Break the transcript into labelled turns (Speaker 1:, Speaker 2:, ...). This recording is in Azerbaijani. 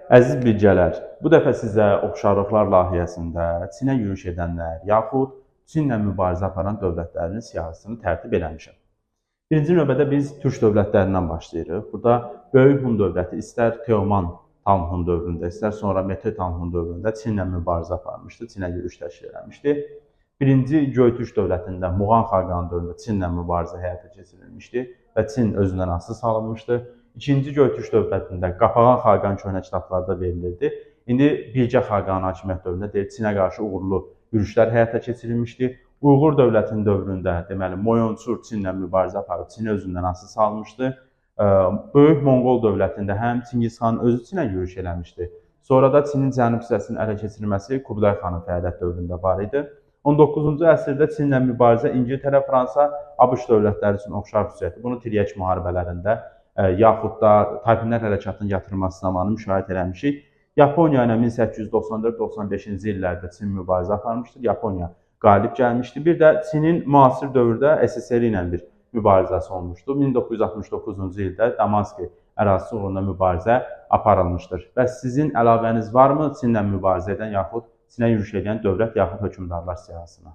Speaker 1: Əziz bilgələr, bu dəfə sizə oxşarlıqlar layihəsində Çinə yürüş edənlər, yaxud Çinlə mübarizə aparan dövlətlərin siyahısını tərtib eləmişəm. Birinci növbədə biz türk dövlətlərindən başlayırıq. Burada Böyük Hun dövləti istər Teoman Tanhun dövründə, istər sonra Mete Tanhun dövründə Çinlə mübarizə aparmışdı, Çinə yürüş təşkil eləmişdi. Birinci Göytürk dövlətində Muğan Xaqan dövründə Çinlə mübarizə həyata keçirilmişdi və Çin özündən asılı salınmışdı. İkinci Göytürk dövlətində Qapağan Xaqan köhnə kitablarda verilirdi. İndi birgə Xaqan hakimiyyət dövründə deyir, Çinə qarşı uğurlu yürüşlər həyata keçirilmişdi. Uyğur dövlətinin dövründə, deməli, Moyonçur Çinlə mübarizə aparıb Çini özündən asılı salmışdı. Böyük Monqol dövlətində həm Çingiz xan özü Çinə yürüş eləmişdi. Sonra da Çinin cənub hissəsinin ələ keçirilməsi Kublay xanın fəaliyyət dövründə var idi. 19-cu əsrdə Çinlə mübarizə İngiltərə, Fransa, ABŞ dövlətləri üçün oxşar xüsusiyyətdir. Bunu tiryək müharibələrində yaxud da Tayfinlər hərəkatının yatırılması zamanı müşahidə eləmişik. Yaponiya ilə 1894-95-ci illərdə Çin mübarizə aparmışdır. Yaponiya qalib gəlmişdi. Bir də Çinin müasir dövrdə SSR ilə bir mübarizəsi olmuşdu. 1969-cu ildə Damanski ərazisi uğrunda mübarizə aparılmışdır. Bəs sizin əlavəniz varmı Çinlə mübarizə edən yaxud Çinə yürüş edən dövlət yaxud hökmdarlar siyahısına?